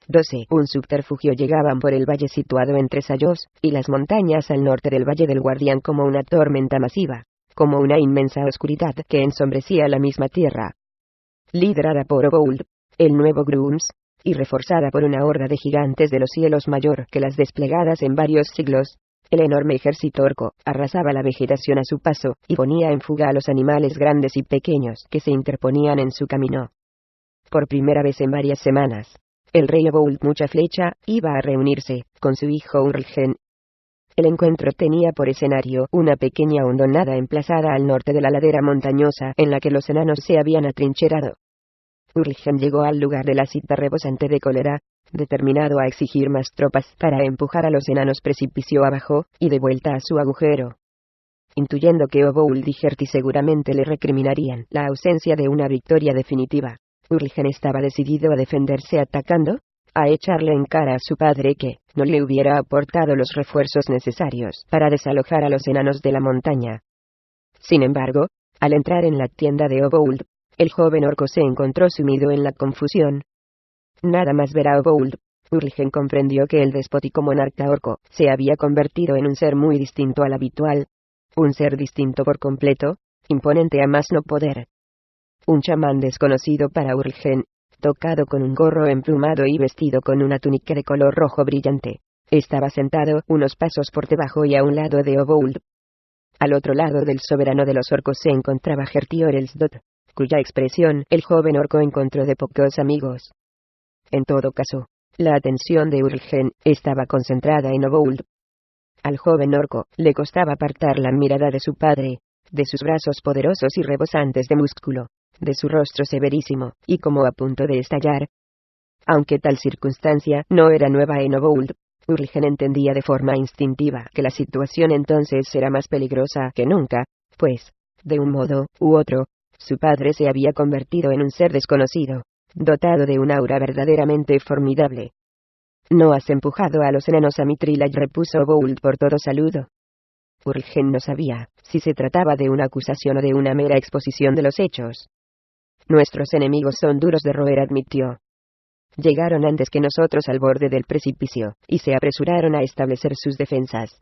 12. Un subterfugio. Llegaban por el valle situado entre Sayos y las montañas al norte del Valle del Guardián como una tormenta masiva, como una inmensa oscuridad que ensombrecía la misma tierra. Liderada por Obould, el nuevo Grunz, y reforzada por una horda de gigantes de los cielos mayor que las desplegadas en varios siglos, el enorme ejército orco arrasaba la vegetación a su paso y ponía en fuga a los animales grandes y pequeños que se interponían en su camino. Por primera vez en varias semanas, el rey Obould Mucha Flecha iba a reunirse con su hijo Urlgen. El encuentro tenía por escenario una pequeña hondonada emplazada al norte de la ladera montañosa en la que los enanos se habían atrincherado. Urlgen llegó al lugar de la cita rebosante de cólera, determinado a exigir más tropas para empujar a los enanos precipicio abajo y de vuelta a su agujero. Intuyendo que Obould y Gerti seguramente le recriminarían la ausencia de una victoria definitiva, Urlgen estaba decidido a defenderse atacando, a echarle en cara a su padre que no le hubiera aportado los refuerzos necesarios para desalojar a los enanos de la montaña. Sin embargo, al entrar en la tienda de Obould, el joven orco se encontró sumido en la confusión. Nada más ver a Obould, Urlgen comprendió que el despótico monarca orco se había convertido en un ser muy distinto al habitual, un ser distinto por completo, imponente a más no poder. Un chamán desconocido para Urlgen, tocado con un gorro emplumado y vestido con una túnica de color rojo brillante, estaba sentado unos pasos por debajo y a un lado de Obould. Al otro lado del soberano de los orcos se encontraba Gerti Orelsdot, cuya expresión el joven orco encontró de pocos amigos. En todo caso, la atención de Urlgen estaba concentrada en Obould. Al joven orco le costaba apartar la mirada de su padre, de sus brazos poderosos y rebosantes de músculo, de su rostro severísimo y como a punto de estallar. Aunque tal circunstancia no era nueva en Obould, Urlgen entendía de forma instintiva que la situación entonces era más peligrosa que nunca, pues, de un modo u otro, su padre se había convertido en un ser desconocido, dotado de un aura verdaderamente formidable. «No has empujado a los enanos a Mithril», repuso Obould por todo saludo. Urlgen no sabía si se trataba de una acusación o de una mera exposición de los hechos. «Nuestros enemigos son duros de roer», admitió. «Llegaron antes que nosotros al borde del precipicio, y se apresuraron a establecer sus defensas.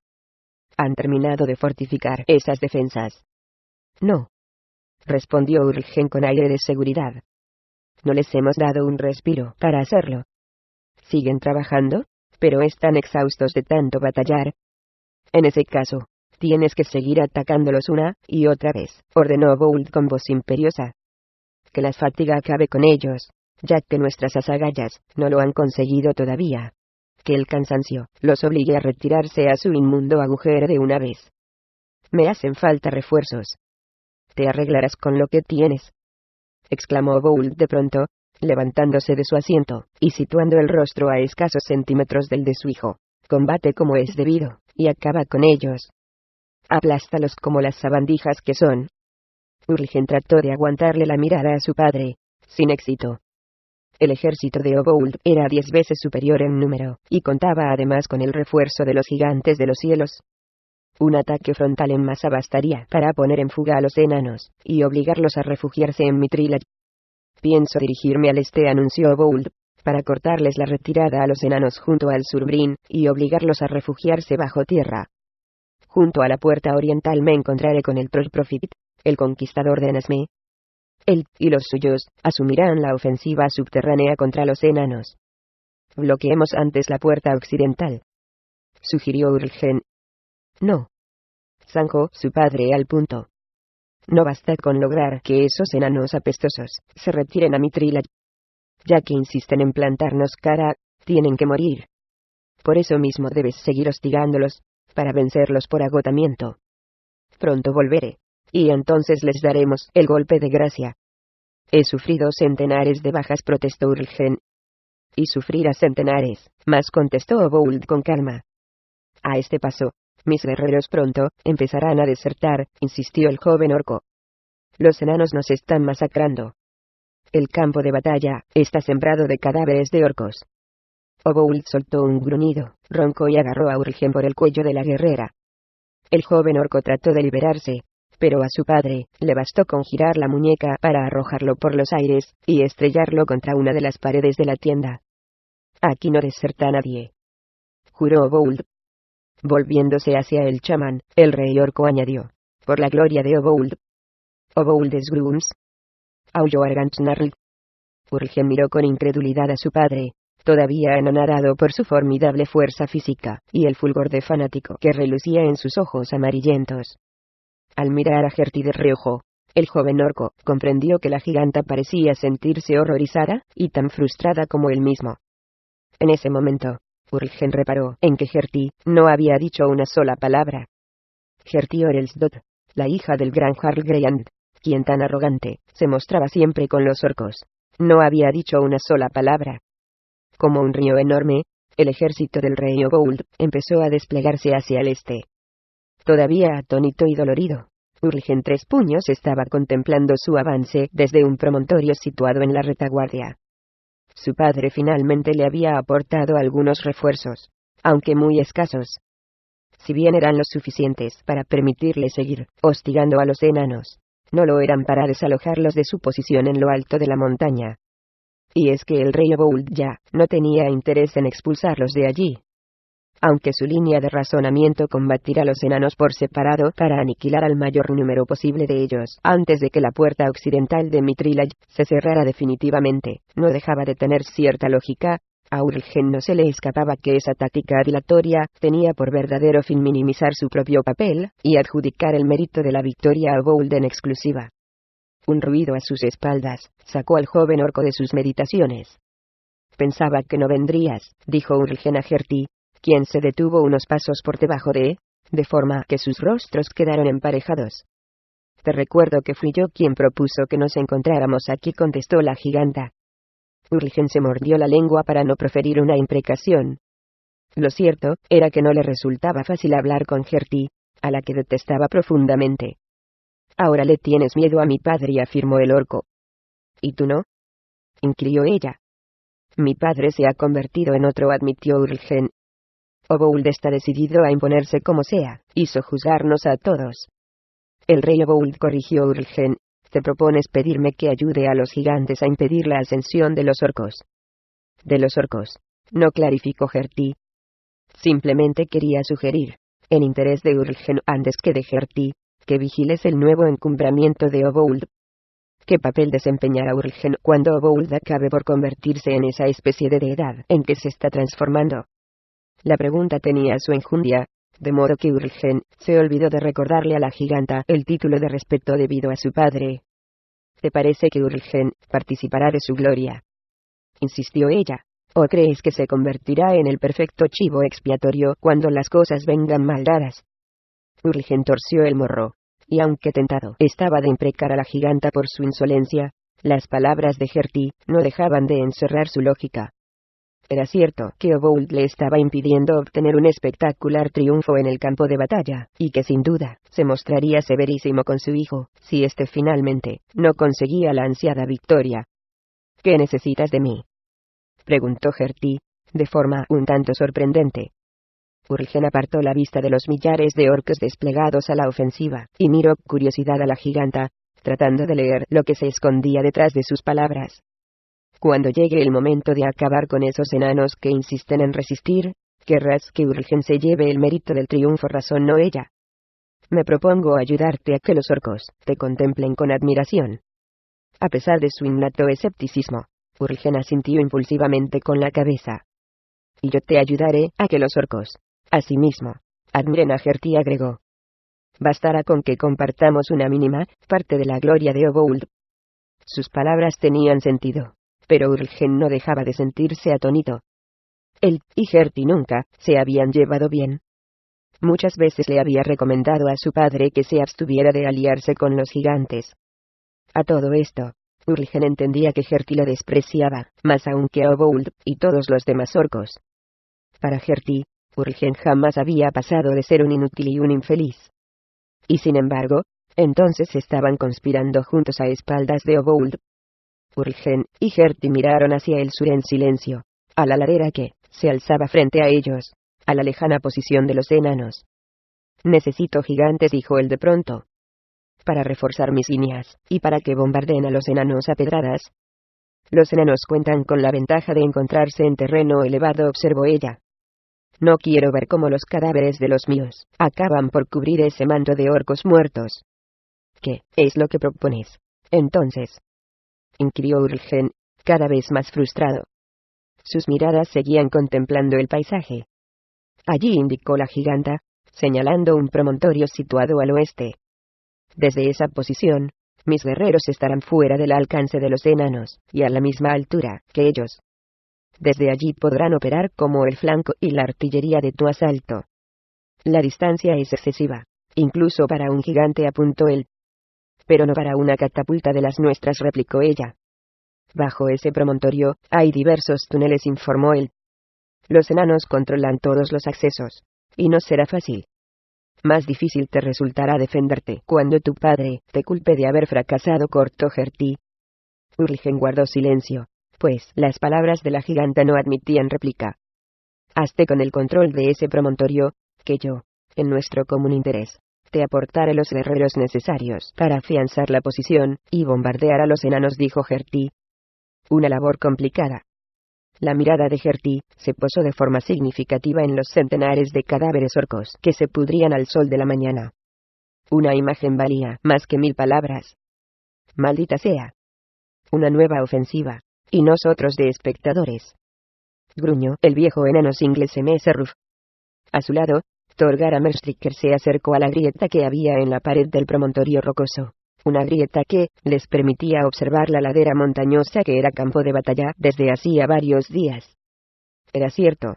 ¿Han terminado de fortificar esas defensas?» «No», respondió Urlgen con aire de seguridad. «No les hemos dado un respiro para hacerlo. Siguen trabajando, pero están exhaustos de tanto batallar. En ese caso, tienes que seguir atacándolos una y otra vez», ordenó Obould con voz imperiosa. «Que la fatiga acabe con ellos, ya que nuestras azagallas no lo han conseguido todavía. Que el cansancio los obligue a retirarse a su inmundo agujero de una vez. Me hacen falta refuerzos». «Te arreglarás con lo que tienes», exclamó Obould de pronto, levantándose de su asiento y situando el rostro a escasos centímetros del de su hijo. «Combate como es debido, y acaba con ellos. Aplástalos como las sabandijas que son». Urlgen trató de aguantarle la mirada a su padre, sin éxito. El ejército de Obould era 10 veces superior en número, y contaba además con el refuerzo de los gigantes de los cielos. Un ataque frontal en masa bastaría para poner en fuga a los enanos, y obligarlos a refugiarse en Mithril. «Pienso dirigirme al este», anunció Obould, «para cortarles la retirada a los enanos junto al Surbrin, y obligarlos a refugiarse bajo tierra. Junto a la puerta oriental me encontraré con el Trollprofit, el conquistador de Nasme. Él y los suyos asumirán la ofensiva subterránea contra los enanos. Bloqueemos antes la puerta occidental», sugirió Urlgen. «No», zanjó su padre al punto. «No basta con lograr que esos enanos apestosos se retiren a Mithril. Ya que insisten en plantarnos cara, tienen que morir. Por eso mismo debes seguir hostigándolos, para vencerlos por agotamiento. Pronto volveré, y entonces les daremos el golpe de gracia». «He sufrido centenares de bajas», protestó Urlgen. «Y sufrirás centenares más», contestó Obould con calma. «A este paso, mis guerreros pronto empezarán a desertar», insistió el joven orco. «Los enanos nos están masacrando. El campo de batalla está sembrado de cadáveres de orcos». Obould soltó un gruñido ronco y agarró a Urlgen por el cuello de la guerrera. El joven orco trató de liberarse, pero a su padre le bastó con girar la muñeca para arrojarlo por los aires y estrellarlo contra una de las paredes de la tienda. Aquí no deserta nadie, juró Obould. Volviéndose hacia el chamán, el rey orco añadió: por la gloria de Obould. Obould es Grums. Aulló Argantsnarl. Urgen miró con incredulidad a su padre, todavía anonadado por su formidable fuerza física, y el fulgor de fanático que relucía en sus ojos amarillentos. Al mirar a Herti de reojo, el joven orco comprendió que la giganta parecía sentirse horrorizada, y tan frustrada como él mismo. En ese momento, Urgen reparó en que Herti no había dicho una sola palabra. Herti Orelsdot, la hija del gran Jarl Greyand, quien tan arrogante se mostraba siempre con los orcos, no había dicho una sola palabra. Como un río enorme, el ejército del rey Obould empezó a desplegarse hacia el este. Todavía atónito y dolorido, Urgen Tres Puños estaba contemplando su avance desde un promontorio situado en la retaguardia. Su padre finalmente le había aportado algunos refuerzos, aunque muy escasos. Si bien eran los suficientes para permitirle seguir hostigando a los enanos, no lo eran para desalojarlos de su posición en lo alto de la montaña. Y es que el rey Obould ya no tenía interés en expulsarlos de allí. Aunque su línea de razonamiento combatir a los enanos por separado para aniquilar al mayor número posible de ellos antes de que la puerta occidental de Mithril se cerrara definitivamente, no dejaba de tener cierta lógica. A Urgen no se le escapaba que esa táctica dilatoria tenía por verdadero fin minimizar su propio papel y adjudicar el mérito de la victoria a Obould en exclusiva. Un ruido a sus espaldas sacó al joven orco de sus meditaciones. Pensaba que no vendrías, dijo Urgen a Herti, quien se detuvo unos pasos por debajo de forma que sus rostros quedaron emparejados. Te recuerdo que fui yo quien propuso que nos encontráramos aquí, contestó la giganta. Urgen se mordió la lengua para no proferir una imprecación. Lo cierto era que no le resultaba fácil hablar con Herti, a la que detestaba profundamente. Ahora le tienes miedo a mi padre, afirmó el orco. ¿Y tú no?, inquirió ella. Mi padre se ha convertido en otro, admitió Urgen. Obould está decidido a imponerse como sea, y sojuzgarnos a todos. El rey Obould, corrigió Urgen. Te propones pedirme que ayude a los gigantes a impedir la ascensión de los orcos. De los orcos, no, clarificó Herti. Simplemente quería sugerir, en interés de Urgen antes que de Herti, que vigiles el nuevo encumbramiento de Obould. ¿Qué papel desempeñará Urgen cuando Obould acabe por convertirse en esa especie de deidad en que se está transformando? La pregunta tenía su enjundia, de modo que Urgen se olvidó de recordarle a la giganta el título de respeto debido a su padre. ¿Te parece que Urgen participará de su gloria?, insistió ella. ¿O crees que se convertirá en el perfecto chivo expiatorio cuando las cosas vengan mal dadas? Urgen torció el morro, y aunque tentado estaba de imprecar a la giganta por su insolencia, las palabras de Herti no dejaban de encerrar su lógica. Era cierto que Obould le estaba impidiendo obtener un espectacular triunfo en el campo de batalla, y que sin duda se mostraría severísimo con su hijo, si éste finalmente no conseguía la ansiada victoria. ¿Qué necesitas de mí?, preguntó Herti, de forma un tanto sorprendente. Urgen apartó la vista de los millares de orcos desplegados a la ofensiva, y miró con curiosidad a la giganta, tratando de leer lo que se escondía detrás de sus palabras. Cuando llegue el momento de acabar con esos enanos que insisten en resistir, querrás que Urgen se lleve el mérito del triunfo, razonó ella. Me propongo ayudarte a que los orcos te contemplen con admiración. A pesar de su innato escepticismo, Urgen asintió impulsivamente con la cabeza. Y yo te ayudaré a que los orcos, asimismo, admiren a Herti, agregó. Bastará con que compartamos una mínima parte de la gloria de Obould. Sus palabras tenían sentido, pero Urgen no dejaba de sentirse atónito. Él y Herti nunca se habían llevado bien. Muchas veces le había recomendado a su padre que se abstuviera de aliarse con los gigantes. A todo esto, Urgen entendía que Herti lo despreciaba, más aún que a Obould y todos los demás orcos. Para Herti, Urgen jamás había pasado de ser un inútil y un infeliz. Y sin embargo, entonces estaban conspirando juntos a espaldas de Obould. Urgen y Herti miraron hacia el sur en silencio, a la ladera que se alzaba frente a ellos, a la lejana posición de los enanos. Necesito gigantes, dijo él de pronto, para reforzar mis líneas, y para que bombardeen a los enanos a pedradas. Los enanos cuentan con la ventaja de encontrarse en terreno elevado, observó ella. No quiero ver cómo los cadáveres de los míos acaban por cubrir ese manto de orcos muertos. ¿Qué es lo que propones, entonces?, inquirió Urgen, cada vez más frustrado. Sus miradas seguían contemplando el paisaje. Allí, indicó la giganta, señalando un promontorio situado al oeste. Desde esa posición, mis guerreros estarán fuera del alcance de los enanos, y a la misma altura que ellos. Desde allí podrán operar como el flanco y la artillería de tu asalto. La distancia es excesiva, incluso para un gigante, apuntó él. Pero no para una catapulta de las nuestras, replicó ella. Bajo ese promontorio, hay diversos túneles, informó él. Los enanos controlan todos los accesos, y no será fácil. Más difícil te resultará defenderte cuando tu padre te culpe de haber fracasado, cortó Gertie. Urgen guardó silencio, pues las palabras de la giganta no admitían réplica. Hazte con el control de ese promontorio, que yo, en nuestro común interés, te aportaré los guerreros necesarios para afianzar la posición y bombardear a los enanos, dijo Gertie. Una labor complicada. La mirada de Gertie se posó de forma significativa en los centenares de cadáveres orcos que se pudrían al sol de la mañana. Una imagen valía más que 1000 palabras. Maldita sea. Una nueva ofensiva, y nosotros de espectadores. Gruñó el viejo enano inglés Messerruff. A su lado, Thorgar Amerstricker se acercó a la grieta que había en la pared del promontorio rocoso. Una grieta que les permitía observar la ladera montañosa que era campo de batalla desde hacía varios días. Era cierto.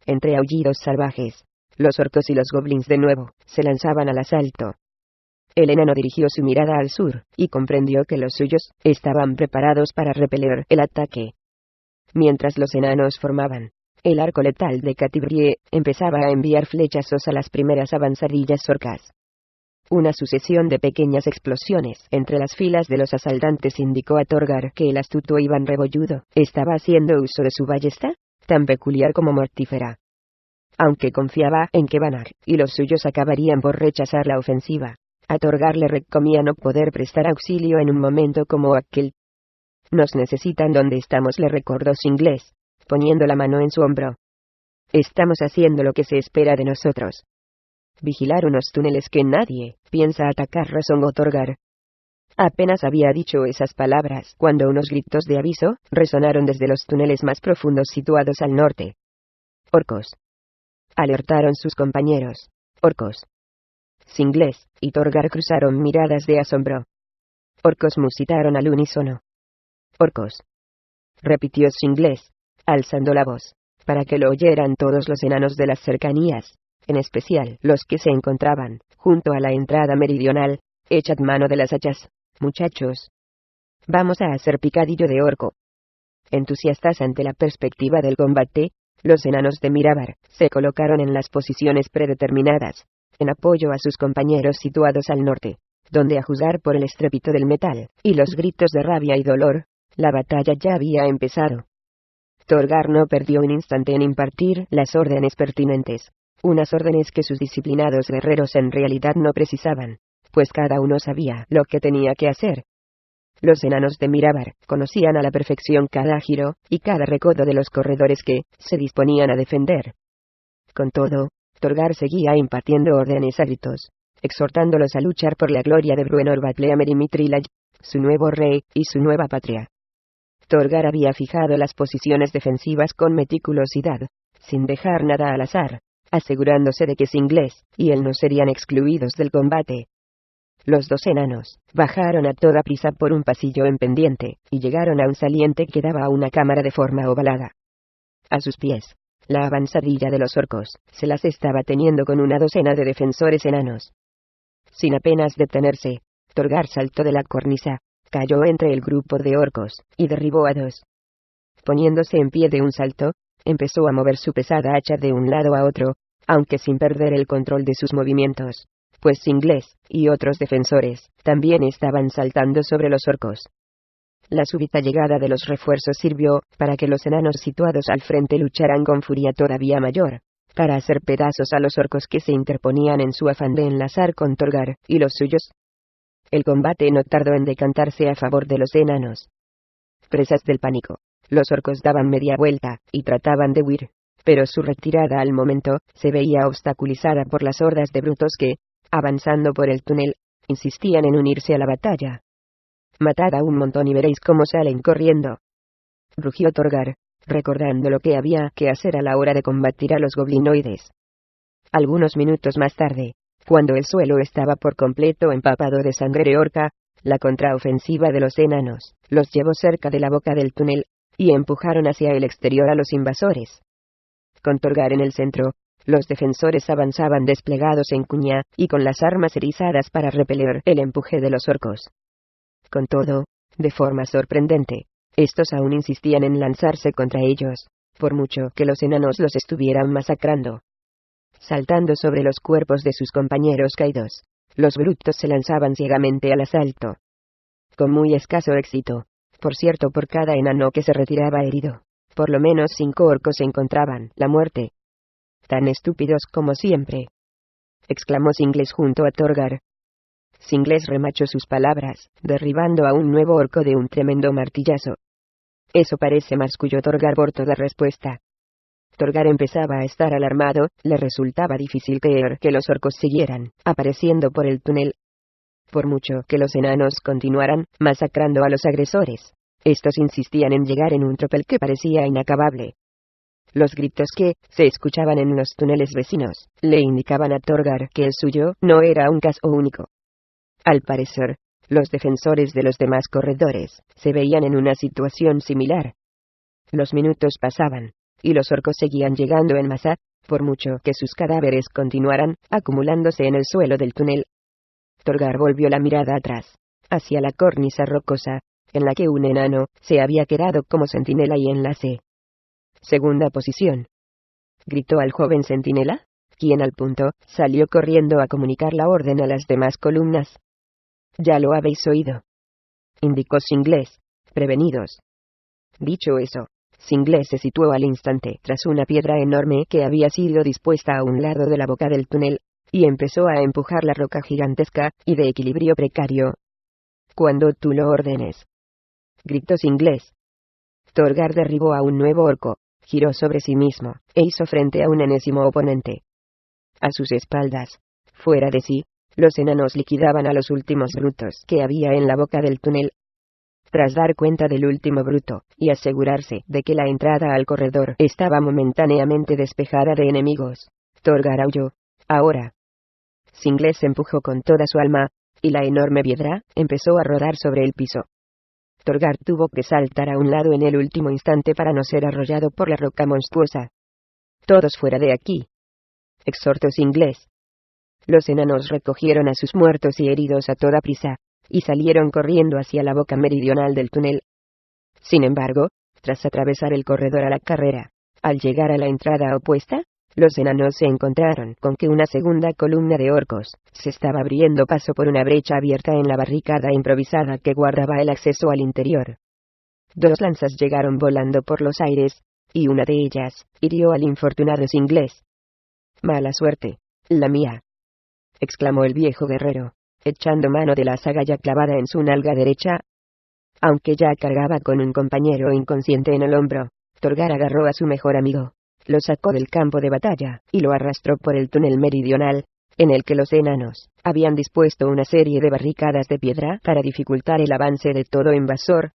Entre aullidos salvajes, los orcos y los goblins de nuevo se lanzaban al asalto. El enano dirigió su mirada al sur, y comprendió que los suyos estaban preparados para repeler el ataque. Mientras los enanos formaban el arco letal de Catibrie, empezaba a enviar flechazos a las primeras avanzadillas orcas. Una sucesión de pequeñas explosiones entre las filas de los asaltantes indicó a Thorgar que el astuto Iván Rebolludo estaba haciendo uso de su ballesta, tan peculiar como mortífera. Aunque confiaba en que Banach y los suyos acabarían por rechazar la ofensiva, a Thorgar le recomía no poder prestar auxilio en un momento como aquel. Nos necesitan donde estamos, le recordó Singles, poniendo la mano en su hombro. Estamos haciendo lo que se espera de nosotros. Vigilar unos túneles que nadie piensa atacar, rezongó Thorgar. Apenas había dicho esas palabras cuando unos gritos de aviso resonaron desde los túneles más profundos situados al norte. Orcos. Alertaron sus compañeros. Orcos. Singles y Thorgar cruzaron miradas de asombro. Orcos, musitaron al unísono. Orcos. Repitió Singles, alzando la voz, para que lo oyeran todos los enanos de las cercanías, en especial los que se encontraban junto a la entrada meridional. Echad mano de las hachas, muchachos. Vamos a hacer picadillo de orco. Entusiastas ante la perspectiva del combate, los enanos de Mirabar se colocaron en las posiciones predeterminadas, en apoyo a sus compañeros situados al norte, donde, a juzgar por el estrépito del metal y los gritos de rabia y dolor, la batalla ya había empezado. Thorgar no perdió un instante en impartir las órdenes pertinentes, unas órdenes que sus disciplinados guerreros en realidad no precisaban, pues cada uno sabía lo que tenía que hacer. Los enanos de Mirabar conocían a la perfección cada giro y cada recodo de los corredores que se disponían a defender. Con todo, Thorgar seguía impartiendo órdenes a gritos, exhortándolos a luchar por la gloria de Bruenor Batleamer y Mitrilaj, su nuevo rey y su nueva patria. Thorgar había fijado las posiciones defensivas con meticulosidad, sin dejar nada al azar, asegurándose de que Singles y él no serían excluidos del combate. Los dos enanos bajaron a toda prisa por un pasillo en pendiente, y llegaron a un saliente que daba a una cámara de forma ovalada. A sus pies, la avanzadilla de los orcos se las estaba teniendo con una docena de defensores enanos. Sin apenas detenerse, Thorgar saltó de la cornisa, cayó entre el grupo de orcos, y derribó a dos. Poniéndose en pie de un salto, empezó a mover su pesada hacha de un lado a otro, aunque sin perder el control de sus movimientos, pues Singles y otros defensores también estaban saltando sobre los orcos. La súbita llegada de los refuerzos sirvió para que los enanos situados al frente lucharan con furia todavía mayor, para hacer pedazos a los orcos que se interponían en su afán de enlazar con Thorgar y los suyos. El combate no tardó en decantarse a favor de los enanos. presas del pánico. Los orcos daban media vuelta, y trataban de huir, pero su retirada al momento, se veía obstaculizada por las hordas de brutos que, avanzando por el túnel, insistían en unirse a la batalla. «Matad a un montón y veréis cómo salen corriendo», rugió Torgar, recordando lo que había que hacer a la hora de combatir a los goblinoides. Algunos minutos más tarde, cuando el suelo estaba por completo empapado de sangre de orca, la contraofensiva de los enanos los llevó cerca de la boca del túnel, y empujaron hacia el exterior a los invasores. Con Torgar en el centro, los defensores avanzaban desplegados en cuña, y con las armas erizadas para repeler el empuje de los orcos. Con todo, de forma sorprendente, estos aún insistían en lanzarse contra ellos, por mucho que los enanos los estuvieran masacrando. Saltando sobre los cuerpos de sus compañeros caídos, los brutos se lanzaban ciegamente al asalto. Con muy escaso éxito, por cierto, por cada enano que se retiraba herido, por lo menos 5 orcos encontraban la muerte. «Tan estúpidos como siempre», exclamó Singles junto a Torgar. Singles remachó sus palabras, derribando a un nuevo orco de un tremendo martillazo. «Eso parece», masculló Torgar por toda respuesta. Torgar empezaba a estar alarmado, le resultaba difícil creer que los orcos siguieran apareciendo por el túnel. Por mucho que los enanos continuaran masacrando a los agresores, estos insistían en llegar en un tropel que parecía inacabable. Los gritos que se escuchaban en los túneles vecinos le indicaban a Torgar que el suyo no era un caso único. Al parecer, los defensores de los demás corredores se veían en una situación similar. Los minutos pasaban, y los orcos seguían llegando en masa, por mucho que sus cadáveres continuaran acumulándose en el suelo del túnel. Torgar volvió la mirada atrás, hacia la cornisa rocosa, en la que un enano se había quedado como centinela y enlace. «Segunda posición», gritó al joven centinela, quien al punto salió corriendo a comunicar la orden a las demás columnas. «Ya lo habéis oído», indicó Singles, prevenidos. Dicho eso, Singles se situó al instante tras una piedra enorme que había sido dispuesta a un lado de la boca del túnel, y empezó a empujar la roca gigantesca y de equilibrio precario. «Cuando tú lo ordenes», gritó Singles. Torgar derribó a un nuevo orco, giró sobre sí mismo, e hizo frente a un enésimo oponente. A sus espaldas, fuera de sí, los enanos liquidaban a los últimos brutos que había en la boca del túnel. Tras dar cuenta del último bruto, y asegurarse de que la entrada al corredor estaba momentáneamente despejada de enemigos, Torgar aulló. «Ahora». Singles se empujó con toda su alma, y la enorme piedra empezó a rodar sobre el piso. Torgar tuvo que saltar a un lado en el último instante para no ser arrollado por la roca monstruosa. «Todos fuera de aquí», exhortó Singles. Los enanos recogieron a sus muertos y heridos a toda prisa, y salieron corriendo hacia la boca meridional del túnel. Sin embargo, tras atravesar el corredor a la carrera, al llegar a la entrada opuesta, los enanos se encontraron con que una segunda columna de orcos se estaba abriendo paso por una brecha abierta en la barricada improvisada que guardaba el acceso al interior. 2 lanzas llegaron volando por los aires, y una de ellas hirió al infortunado Singles. «Mala suerte, la mía», exclamó el viejo guerrero, echando mano de la saga ya clavada en su nalga derecha. Aunque ya cargaba con un compañero inconsciente en el hombro, Torgar agarró a su mejor amigo, lo sacó del campo de batalla, y lo arrastró por el túnel meridional, en el que los enanos habían dispuesto una serie de barricadas de piedra para dificultar el avance de todo invasor.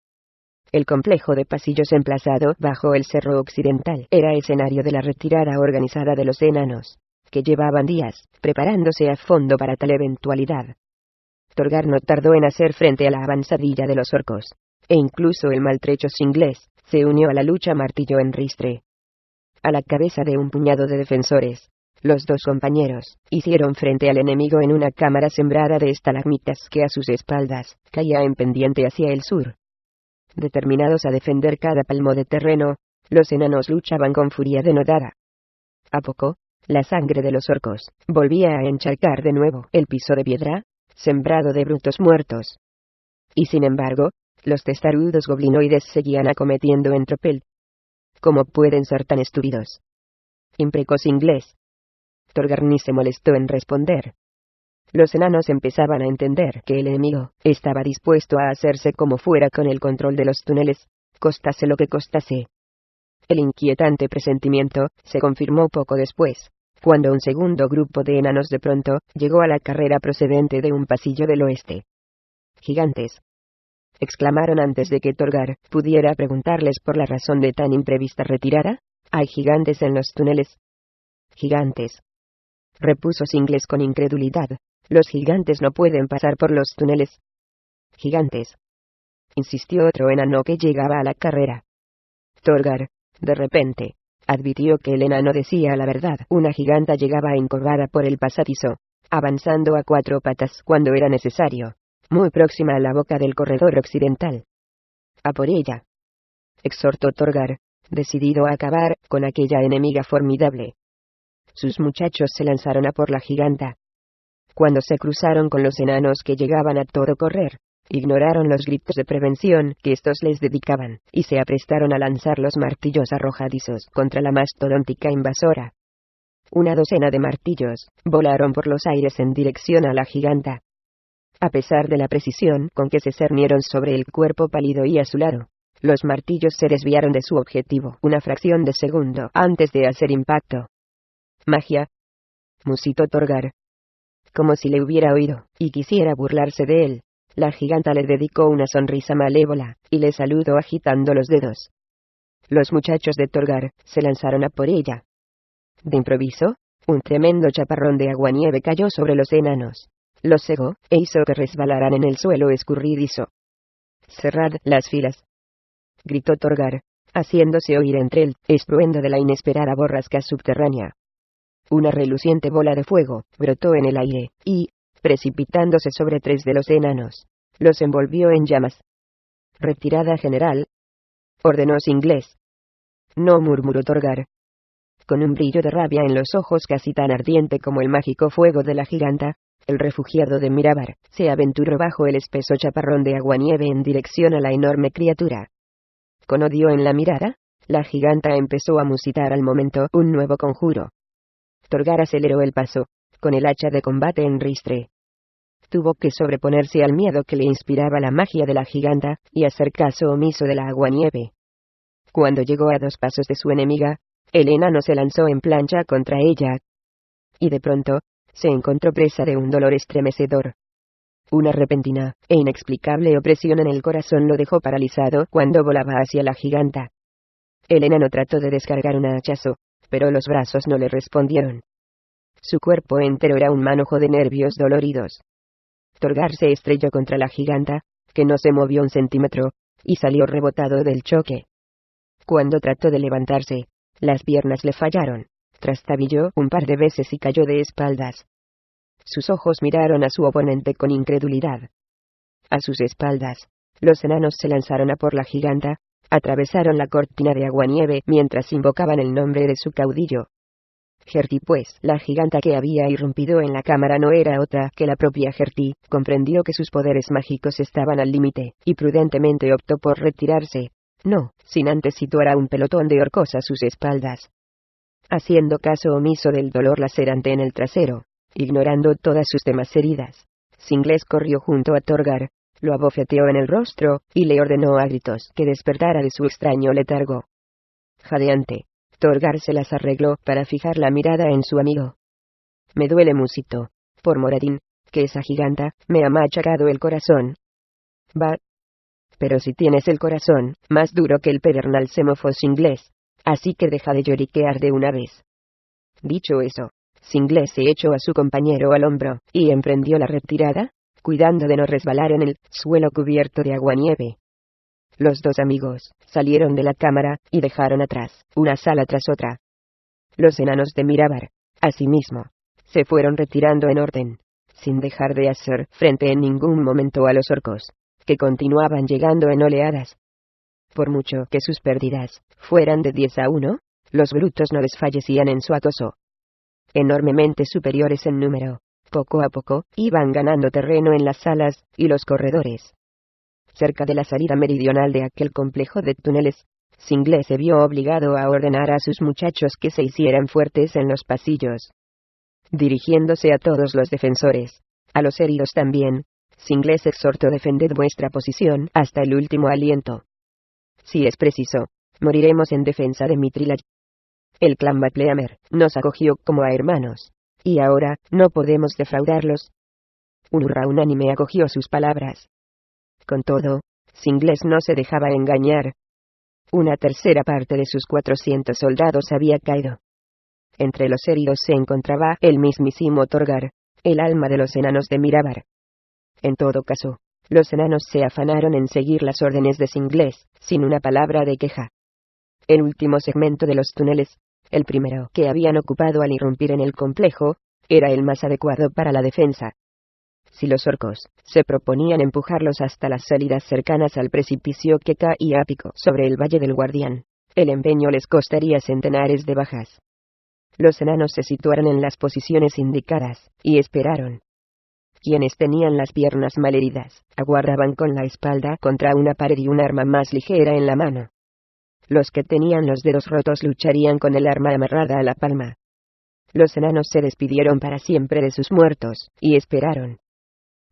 El complejo de pasillos emplazado bajo el cerro occidental era escenario de la retirada organizada de los enanos, que llevaban días preparándose a fondo para tal eventualidad. Torgar no tardó en hacer frente a la avanzadilla de los orcos, e incluso el maltrecho Singles se unió a la lucha martillo en ristre. A la cabeza de un puñado de defensores, los 2 compañeros hicieron frente al enemigo en una cámara sembrada de estalagmitas que a sus espaldas caía en pendiente hacia el sur. Determinados a defender cada palmo de terreno, los enanos luchaban con furia denodada. A poco, la sangre de los orcos volvía a encharcar de nuevo el piso de piedra, sembrado de brutos muertos. Y sin embargo, los testarudos goblinoides seguían acometiendo en tropel. «¿Cómo pueden ser tan estúpidos?», imprecó Singles. Torgar ni se molestó en responder. Los enanos empezaban a entender que el enemigo estaba dispuesto a hacerse como fuera con el control de los túneles, costase lo que costase. El inquietante presentimiento se confirmó poco después, cuando un segundo grupo de enanos de pronto llegó a la carrera procedente de un pasillo del oeste. «Gigantes», exclamaron antes de que Torgar pudiera preguntarles por la razón de tan imprevista retirada. «¿Hay gigantes en los túneles?» «Gigantes», repuso Singles con incredulidad. «Los gigantes no pueden pasar por los túneles». «Gigantes», insistió otro enano que llegaba a la carrera. Torgar, de repente, advirtió que el enano decía la verdad. Una giganta llegaba encorvada por el pasadizo, avanzando a 4 patas cuando era necesario, muy próxima a la boca del corredor occidental. «A por ella», exhortó Torgar, decidido a acabar con aquella enemiga formidable. Sus muchachos se lanzaron a por la giganta. Cuando se cruzaron con los enanos que llegaban a todo correr, ignoraron los gritos de prevención que estos les dedicaban, y se aprestaron a lanzar los martillos arrojadizos contra la mastodóntica invasora. Una docena de martillos volaron por los aires en dirección a la giganta. A pesar de la precisión con que se cernieron sobre el cuerpo pálido y azulado, los martillos se desviaron de su objetivo una fracción de segundo antes de hacer impacto. «Magia», musitó Torgar. Como si le hubiera oído, y quisiera burlarse de él, la giganta le dedicó una sonrisa malévola, y le saludó agitando los dedos. Los muchachos de Torgar se lanzaron a por ella. De improviso, un tremendo chaparrón de aguanieve cayó sobre los enanos, los cegó, e hizo que resbalaran en el suelo escurridizo. «Cerrad las filas», gritó Torgar, haciéndose oír entre el estruendo de la inesperada borrasca subterránea. Una reluciente bola de fuego brotó en el aire, y, precipitándose sobre 3 de los enanos, los envolvió en llamas. «Retirada general», ordenó Singles. «No», murmuró Torgar, con un brillo de rabia en los ojos casi tan ardiente como el mágico fuego de la giganta. El refugiado de Mirabar se aventuró bajo el espeso chaparrón de aguanieve en dirección a la enorme criatura. Con odio en la mirada, la giganta empezó a musitar al momento un nuevo conjuro. Torgar aceleró el paso, con el hacha de combate en ristre. Tuvo que sobreponerse al miedo que le inspiraba la magia de la giganta, y hacer caso omiso de la aguanieve. Cuando llegó a 2 pasos de su enemiga, el enano se lanzó en plancha contra ella. Y de pronto, se encontró presa de un dolor estremecedor. Una repentina e inexplicable opresión en el corazón lo dejó paralizado cuando volaba hacia la giganta. El enano trató de descargar un hachazo, pero los brazos no le respondieron. Su cuerpo entero era un manojo de nervios doloridos. Torgar se estrelló contra la giganta, que no se movió un centímetro, y salió rebotado del choque. Cuando trató de levantarse, las piernas le fallaron, trastabilló un par de veces y cayó de espaldas. Sus ojos miraron a su oponente con incredulidad. A sus espaldas, los enanos se lanzaron a por la giganta, atravesaron la cortina de aguanieve mientras invocaban el nombre de su caudillo. Gertie, pues, la giganta que había irrumpido en la cámara no era otra que la propia Gertie, comprendió que sus poderes mágicos estaban al límite, y prudentemente optó por retirarse, no sin antes situar a un pelotón de orcos a sus espaldas. Haciendo caso omiso del dolor lacerante en el trasero, ignorando todas sus demás heridas, Singles corrió junto a Torgar, lo abofeteó en el rostro, y le ordenó a gritos que despertara de su extraño letargo. Jadeante, Torgar se las arregló para fijar la mirada en su amigo. «Me duele, musito, por Moradin, que esa giganta me ha machacado el corazón». «Va. Pero si tienes el corazón más duro que el pedernal Semofos Singles, así que deja de lloriquear de una vez». Dicho eso, Singles se echó a su compañero al hombro, y emprendió la retirada, cuidando de no resbalar en el suelo cubierto de aguanieve. Los 2 amigos salieron de la cámara, y dejaron atrás una sala tras otra. Los enanos de Mirabar, asimismo, se fueron retirando en orden, sin dejar de hacer frente en ningún momento a los orcos, que continuaban llegando en oleadas. Por mucho que sus pérdidas fueran de 10-1, los brutos no desfallecían en su acoso. Enormemente superiores en número, poco a poco, iban ganando terreno en las salas y los corredores. Cerca de la salida meridional de aquel complejo de túneles, Singles se vio obligado a ordenar a sus muchachos que se hicieran fuertes en los pasillos. Dirigiéndose a todos los defensores, a los heridos también, Singles exhortó: defended vuestra posición hasta el último aliento. Si es preciso, moriremos en defensa de Mitrilaj. El clan Macleamer nos acogió como a hermanos, y ahora no podemos defraudarlos. Un hurra unánime acogió sus palabras. Con todo, Singles no se dejaba engañar. Una tercera parte de sus 400 soldados había caído. Entre los heridos se encontraba el mismísimo Torgar, el alma de los enanos de Mirabar. En todo caso, los enanos se afanaron en seguir las órdenes de Singles, sin una palabra de queja. El último segmento de los túneles, el primero que habían ocupado al irrumpir en el complejo, era el más adecuado para la defensa. Si los orcos se proponían empujarlos hasta las salidas cercanas al precipicio que caía a pico sobre el Valle del Guardián, el empeño les costaría centenares de bajas. Los enanos se situaron en las posiciones indicadas, y esperaron. Quienes tenían las piernas malheridas, aguardaban con la espalda contra una pared y un arma más ligera en la mano. Los que tenían los dedos rotos lucharían con el arma amarrada a la palma. Los enanos se despidieron para siempre de sus muertos, y esperaron.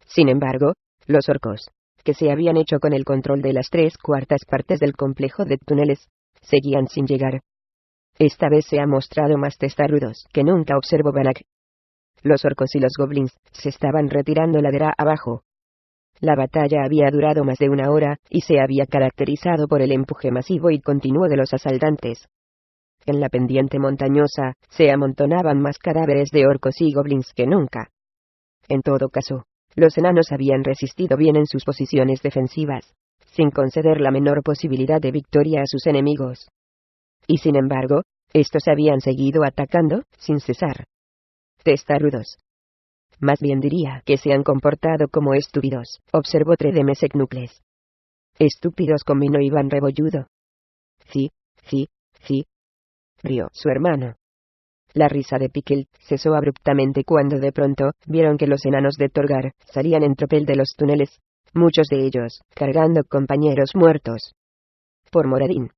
Sin embargo, los orcos, que se habían hecho con el control de las 3/4 partes del complejo de túneles, seguían sin llegar. Esta vez se ha mostrado más testarudos que nunca, observó Banach. Los orcos y los goblins se estaban retirando ladera abajo. La batalla había durado más de una hora, y se había caracterizado por el empuje masivo y continuo de los asaltantes. En la pendiente montañosa, se amontonaban más cadáveres de orcos y goblins que nunca. En todo caso, los enanos habían resistido bien en sus posiciones defensivas, sin conceder la menor posibilidad de victoria a sus enemigos. Y sin embargo, estos habían seguido atacando, sin cesar. Testarudos. Más bien diría que se han comportado como estúpidos, observó Tredemesecnucles. Estúpidos, combinó Iván Rebolludo. Sí, rió su hermano. La risa de Pickle cesó abruptamente cuando de pronto vieron que los enanos de Torgar salían en tropel de los túneles, muchos de ellos cargando compañeros muertos. Por Moradin,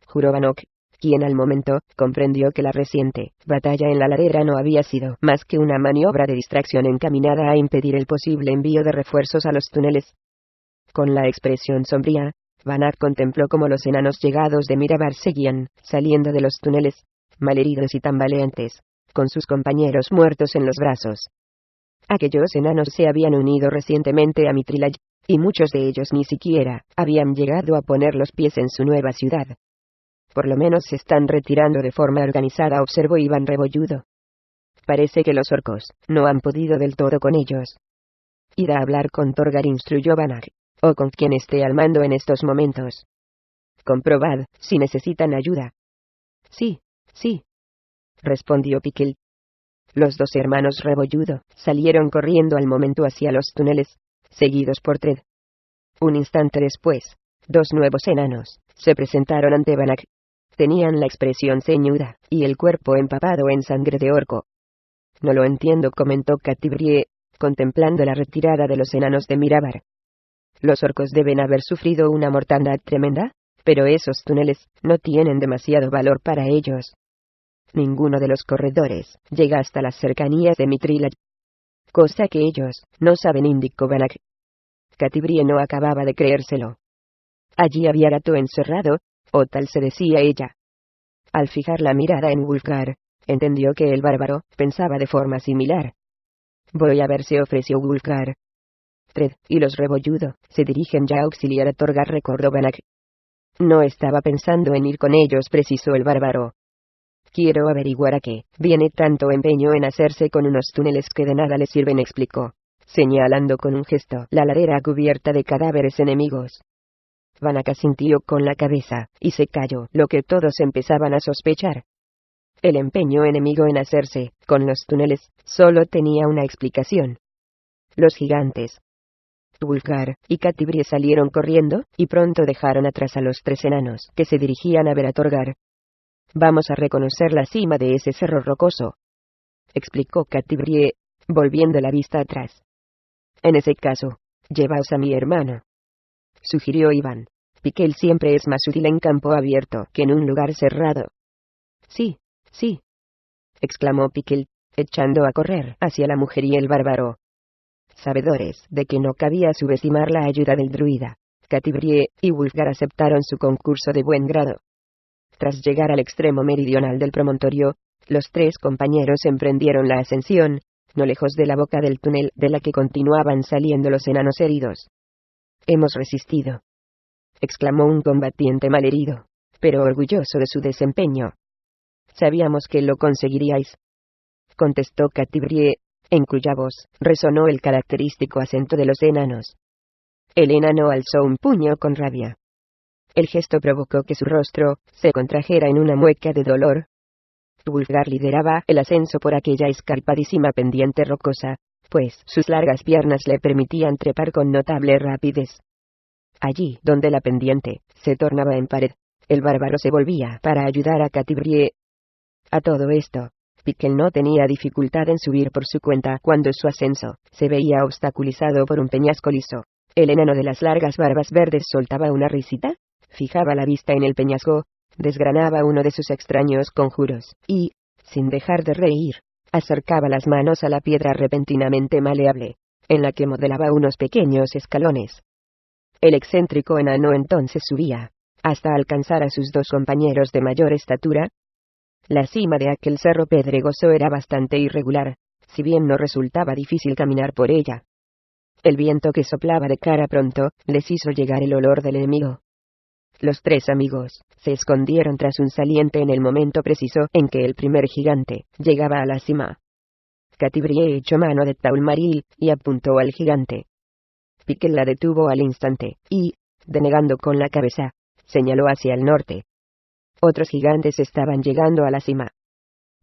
juró Banach, quien al momento comprendió que la reciente batalla en la ladera no había sido más que una maniobra de distracción encaminada a impedir el posible envío de refuerzos a los túneles. Con la expresión sombría, Banach contempló cómo los enanos llegados de Mirabar seguían saliendo de los túneles, malheridos y tambaleantes, con sus compañeros muertos en los brazos. Aquellos enanos se habían unido recientemente a Mitrilaj, y muchos de ellos ni siquiera habían llegado a poner los pies en su nueva ciudad. Por lo menos se están retirando de forma organizada, observó Iván Rebolludo. Parece que los orcos no han podido del todo con ellos. Id a hablar con Torgar, instruyó Banach, o con quien esté al mando en estos momentos. Comprobad si necesitan ayuda. Sí, respondió Pickle. Los dos hermanos Rebolludo salieron corriendo al momento hacia los túneles, seguidos por Tred. Un instante después, dos nuevos enanos se presentaron ante Banach. Tenían la expresión ceñuda y el cuerpo empapado en sangre de orco. No lo entiendo, comentó Catibrie, contemplando la retirada de los enanos de Mirabar. Los orcos deben haber sufrido una mortandad tremenda, pero esos túneles no tienen demasiado valor para ellos. Ninguno de los corredores llega hasta las cercanías de Mitrilaj. Cosa que ellos no saben, indicó Banach. Catibrie no acababa de creérselo. Allí había gato encerrado, o tal se decía ella. Al fijar la mirada en Wulfgar, entendió que el bárbaro pensaba de forma similar. Voy a ver, se ofreció Wulfgar. Tred y los Rebolludo se dirigen ya a auxiliar a Torgar, recordó Banach. No estaba pensando en ir con ellos, precisó el bárbaro. Quiero averiguar a qué viene tanto empeño en hacerse con unos túneles que de nada les sirven, explicó, señalando con un gesto la ladera cubierta de cadáveres enemigos. Banach asintió con la cabeza, y se calló lo que todos empezaban a sospechar. El empeño enemigo en hacerse con los túneles solo tenía una explicación. Los gigantes. Wulfgar y Catibrie salieron corriendo, y pronto dejaron atrás a los tres enanos que se dirigían a ver a Torgar. Vamos a reconocer la cima de ese cerro rocoso, explicó Catibrie, volviendo la vista atrás. En ese caso, llevaos a mi hermano, sugirió Iván. Pickle siempre es más útil en campo abierto que en un lugar cerrado. Sí, exclamó Pickle, echando a correr hacia la mujer y el bárbaro. Sabedores de que no cabía subestimar la ayuda del druida, Catibrie y Wulfgar aceptaron su concurso de buen grado. Tras llegar al extremo meridional del promontorio, los tres compañeros emprendieron la ascensión, no lejos de la boca del túnel de la que continuaban saliendo los enanos heridos. «Hemos resistido», exclamó un combatiente malherido, pero orgulloso de su desempeño. «Sabíamos que lo conseguiríais», contestó Catibrie, en cuya voz resonó el característico acento de los enanos. El enano alzó un puño con rabia. El gesto provocó que su rostro se contrajera en una mueca de dolor. Wulfgar lideraba el ascenso por aquella escarpadísima pendiente rocosa, pues sus largas piernas le permitían trepar con notable rapidez. Allí donde la pendiente se tornaba en pared, el bárbaro se volvía para ayudar a Catibrie. A todo esto, Piquel no tenía dificultad en subir por su cuenta cuando su ascenso se veía obstaculizado por un peñasco liso. El enano de las largas barbas verdes soltaba una risita, fijaba la vista en el peñasco, desgranaba uno de sus extraños conjuros, y, sin dejar de reír, acercaba las manos a la piedra repentinamente maleable, en la que modelaba unos pequeños escalones. El excéntrico enano entonces subía, hasta alcanzar a sus dos compañeros de mayor estatura. La cima de aquel cerro pedregoso era bastante irregular, si bien no resultaba difícil caminar por ella. El viento que soplaba de cara pronto les hizo llegar el olor del enemigo. Los tres amigos se escondieron tras un saliente en el momento preciso en que el primer gigante llegaba a la cima. Catibrie echó mano de Taulmaril y apuntó al gigante. Piquel la detuvo al instante, y, denegando con la cabeza, señaló hacia el norte. Otros gigantes estaban llegando a la cima.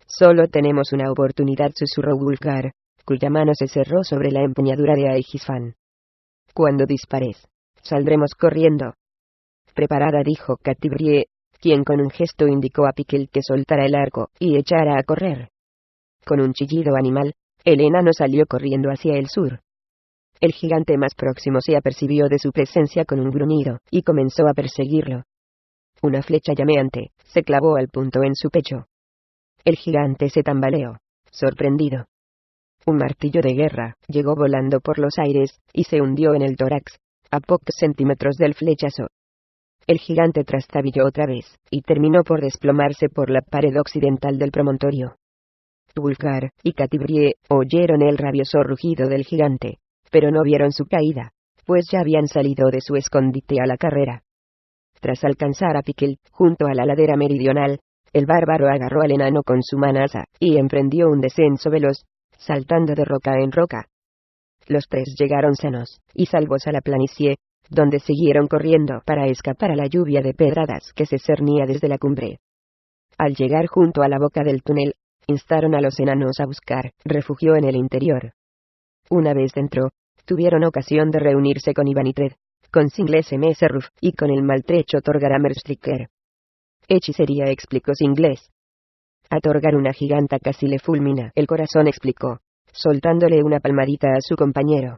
«Solo tenemos una oportunidad», susurró Wulfgar, cuya mano se cerró sobre la empuñadura de Aegisfan. «Cuando dispares, saldremos corriendo». «Preparada», dijo Catibrie, quien con un gesto indicó a Piquel que soltara el arco y echara a correr. Con un chillido animal, el enano salió corriendo hacia el sur. El gigante más próximo se apercibió de su presencia con un gruñido, y comenzó a perseguirlo. Una flecha llameante se clavó al punto en su pecho. El gigante se tambaleó, sorprendido. Un martillo de guerra llegó volando por los aires, y se hundió en el tórax, a pocos centímetros del flechazo. El gigante trastabilló otra vez, y terminó por desplomarse por la pared occidental del promontorio. Wulfgar y Catibrie oyeron el rabioso rugido del gigante, pero no vieron su caída, pues ya habían salido de su escondite a la carrera. Tras alcanzar a Piquel, junto a la ladera meridional, el bárbaro agarró al enano con su manaza, y emprendió un descenso veloz, saltando de roca en roca. Los tres llegaron sanos y salvos a la planicie, donde siguieron corriendo para escapar a la lluvia de pedradas que se cernía desde la cumbre. Al llegar junto a la boca del túnel, instaron a los enanos a buscar refugio en el interior. Una vez dentro, tuvieron ocasión de reunirse con Ivanitred, con Singles Messerruf y con el maltrecho Torgaramerstricker. «Hechicería», explicó Singles. «A Torgar una giganta casi le fulmina el corazón», explicó, soltándole una palmadita a su compañero.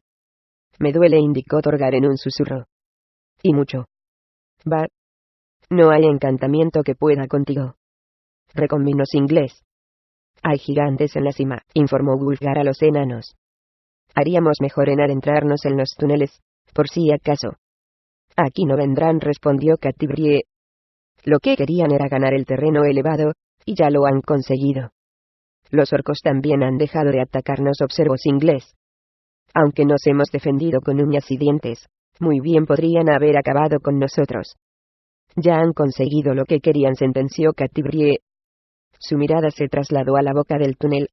«Me duele», indicó Torgar en un susurro. «Y mucho». «Va. No hay encantamiento que pueda contigo», reconminó Singles. «Hay gigantes en la cima», informó Wulfgar a los enanos. «Haríamos mejor en adentrarnos en los túneles, por si acaso». «Aquí no vendrán», respondió Catibrie. «Lo que querían era ganar el terreno elevado, y ya lo han conseguido. Los orcos también han dejado de atacarnos», observó Singles. «Aunque nos hemos defendido con uñas y dientes, muy bien podrían haber acabado con nosotros». «Ya han conseguido lo que querían», sentenció Catibrie. Su mirada se trasladó a la boca del túnel.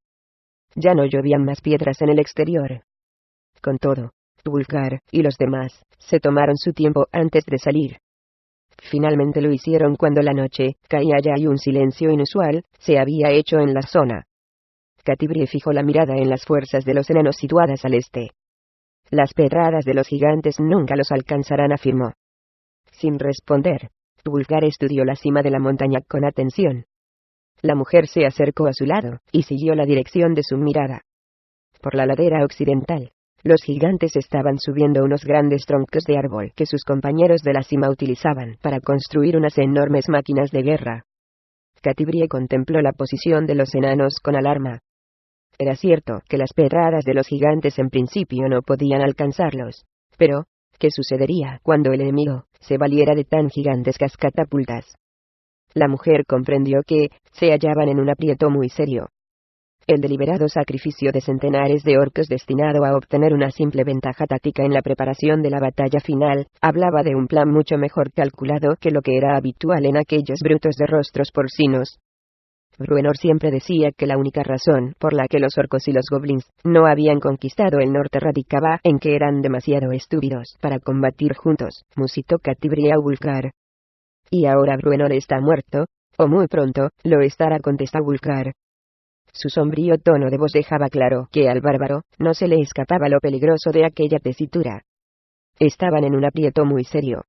Ya no llovían más piedras en el exterior. Con todo, Wulfgar y los demás se tomaron su tiempo antes de salir. Finalmente lo hicieron cuando la noche caía ya y un silencio inusual se había hecho en la zona. Catibrie fijó la mirada en las fuerzas de los enanos situadas al este. «Las pedradas de los gigantes nunca los alcanzarán», afirmó. Sin responder, Wulfgar estudió la cima de la montaña con atención. La mujer se acercó a su lado, y siguió la dirección de su mirada. Por la ladera occidental, los gigantes estaban subiendo unos grandes troncos de árbol que sus compañeros de la cima utilizaban para construir unas enormes máquinas de guerra. Catibrie contempló la posición de los enanos con alarma. Era cierto que las pedradas de los gigantes en principio no podían alcanzarlos, pero, ¿Qué sucedería cuando el enemigo se valiera de tan gigantescas catapultas? La mujer comprendió que se hallaban en un aprieto muy serio. El deliberado sacrificio de centenares de orcos destinado a obtener una simple ventaja táctica en la preparación de la batalla final, hablaba de un plan mucho mejor calculado que lo que era habitual en aquellos brutos de rostros porcinos. Bruenor siempre decía que la única razón por la que los orcos y los goblins no habían conquistado el norte radicaba en que eran demasiado estúpidos para combatir juntos, musitó Catibriá Wulfgar. Y ahora Bruenor está muerto, o muy pronto lo estará, contestó Wulfgar. Su sombrío tono de voz dejaba claro que al bárbaro no se le escapaba lo peligroso de aquella tesitura. Estaban en un aprieto muy serio.